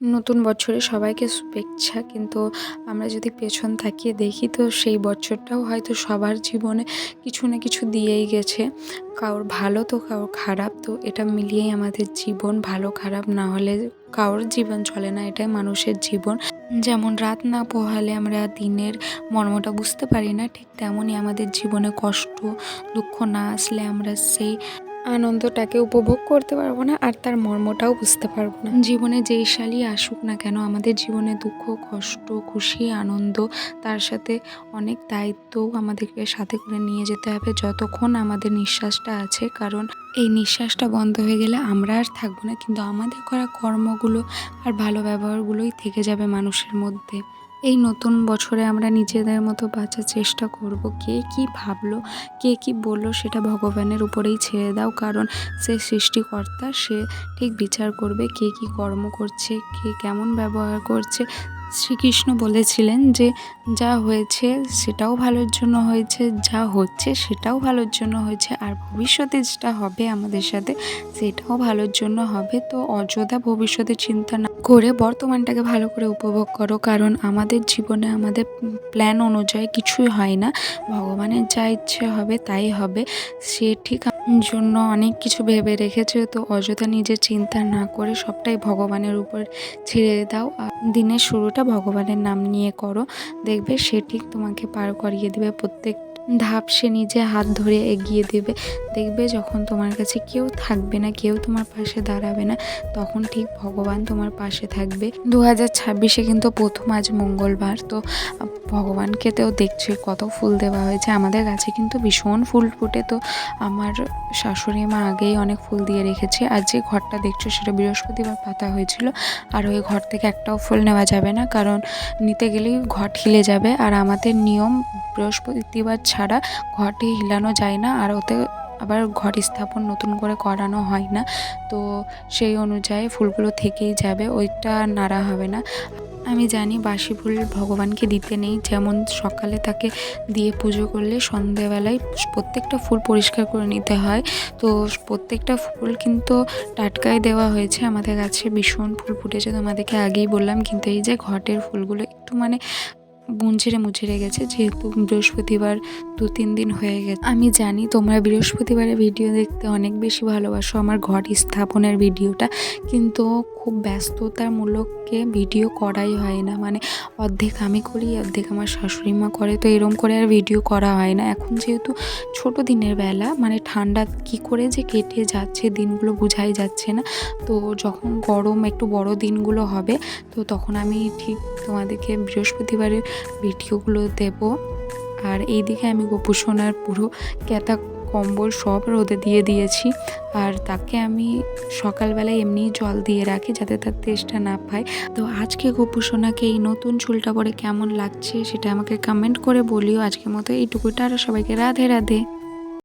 নতুন বছরে সবাইকে শুভেচ্ছা। কিন্তু আমরা যদি পেছন তাকিয়ে দেখি তো সেই বছরটাও হয়তো সবার জীবনে কিছু না কিছু দিয়েই গেছে। কারোর ভালো তো কারোর খারাপ, তো এটা মিলিয়েই আমাদের জীবন। ভালো খারাপ না হলে কারোর জীবন চলে না, এটাই মানুষের জীবন। যেমন রাত না পোহালে আমরা দিনের মর্মটা বুঝতে পারি না, ঠিক তেমনই আমাদের জীবনে কষ্ট দুঃখ না আসলে আমরা সেই আনন্দটাকে উপভোগ করতে পারবো না, আর তার মর্মটাও বুঝতে পারবো না। জীবনে যেই সালই আসুক না কেন, আমাদের জীবনে দুঃখ কষ্ট খুশি আনন্দ, তার সাথে অনেক দায়িত্বও আমাদেরকে সাথে করে নিয়ে যেতে হবে যতক্ষণ আমাদের নিঃশ্বাসটা আছে। কারণ এই নিঃশ্বাসটা বন্ধ হয়ে গেলে আমরা আর থাকবো না, কিন্তু আমাদের করা কর্মগুলো আর ভালো ব্যবহারগুলোই থেকে যাবে মানুষের মধ্যে। এই নতুন বছরে আমরা নিজেদের মতো বাঁচার চেষ্টা করব। কে কি ভাবলো, কে কি বললো সেটা ভগবানের উপরেই ছেড়ে দাও, কারণ সে সৃষ্টিকর্তা, সে ঠিক বিচার করবে কে কি কর্ম করছে, কে কেমন ব্যবহার করছে। শ্রীকৃষ্ণ বলেছিলেন যে যা হয়েছে সেটাও ভালোর জন্য হয়েছে, যা হচ্ছে সেটাও ভালোর জন্য হয়েছে, আর ভবিষ্যতে যেটা হবে আমাদের সাথে সেটাও ভালোর জন্য হবে। তো অযথা ভবিষ্যতের চিন্তা না করে বর্তমানটাকে ভালো করে উপভোগ করো, কারণ আমাদের জীবনে আমাদের প্ল্যান অনুযায়ী কিছুই হয় না। ভগবানের যা ইচ্ছে হবে তাই হবে। সে ঠিক জন্য অনেক কিছু ভেবে রেখেছে, তো অযথা নিজের চিন্তা না করে সবটাই ভগবানের উপর ছেড়ে দাও। আর দিনের শুরুটা ভগবানের নাম নিয়ে করো, দেখবে সে ঠিক তোমাকে পার করিয়ে দেবে। প্রত্যেক ধাপ সে নিজে হাত ধরে এগিয়ে দেবে। দেখবে যখন তোমার কাছে কেউ থাকবে না, কেউ তোমার পাশে দাঁড়াবে না, তখন ঠিক ভগবান তোমার পাশে থাকবে। 2026-এ কিন্তু প্রথম আজ মঙ্গলবার, তো ভগবানকে তো দেখছি কত ফুল দেওয়া হয়েছে। আমাদের গাছে কিন্তু ভীষণ ফুল ফুটে, তো আমার শাশুড়ি মা আগেই অনেক ফুল দিয়ে রেখেছে। আর যে ঘরটা দেখছো সেটা বৃহস্পতিবার পাতা হয়েছিল, আর ওই ঘর থেকে একটাও ফুল নেওয়া যাবে না, কারণ নিতে গেলেই ঘট হিলে যাবে। আর আমাদের নিয়ম বৃহস্পতিবার ছাড়া ঘটে হিলানো যায় না, আর ওতে আবার ঘর স্থাপন নতুন করে করানো হয় না। তো সেই অনুযায়ী ফুলগুলো থেকেই যাবে, ওইটা নাড়া হবে না। আমি জানি বাসি ফুল ভগবানকে দিতে নেই, যেমন সকালে তাকে দিয়ে পুজো করলে সন্ধেবেলায় প্রত্যেকটা ফুল পরিষ্কার করে নিতে হয়। তো প্রত্যেকটা ফুল কিন্তু টাটকাই দেওয়া হয়েছে। আমাদের গাছে ভীষণ ফুল ফুটেছে, তোমাদেরকে আগেই বললাম। কিন্তু এই যে ঘটের ফুলগুলো একটু মুঞ্ঝরে গেছে, যেহেতু বৃহস্পতিবার 2-3 দিন হয়ে গেছে। আমি জানি তোমরা বৃহস্পতিবারের ভিডিও দেখতে অনেক বেশি ভালোবাসো আমার ঘট স্থাপনের ভিডিওটা, কিন্তু খুব ব্যস্ততামূলককে ভিডিও করাই হয় না। অর্ধেক আমি করি, অর্ধেক আমার শাশুড়ি মা করে, তো এরম করে আর ভিডিও করা হয় না। এখন যেহেতু ছোট দিনের বেলা, ঠান্ডা কি করে যে কেটে যাচ্ছে দিনগুলো বোঝাই যাচ্ছে না। তো যখন গরম একটু বড় দিনগুলো হবে, তো তখন আমি ঠিক তোমাদেরকে বৃহস্পতিবারের ভিডিওগুলো দেব। আর এইদিকে আমি গোপু সোনার পুরো ক্যাতা কম্বল সব রোদে দিয়ে দিয়েছি, আর তাকে আমি সকালবেলায় এমনিই জল দিয়ে রাখি যাতে তার তেষ্টা না পায়। তো আজকে গোপু সোনাকে এই নতুন চুলটা পরে কেমন লাগছে সেটা আমাকে কমেন্ট করে বলিও। আজকের মতো এইটুকুটা, আর সবাইকে রাধে রাধে।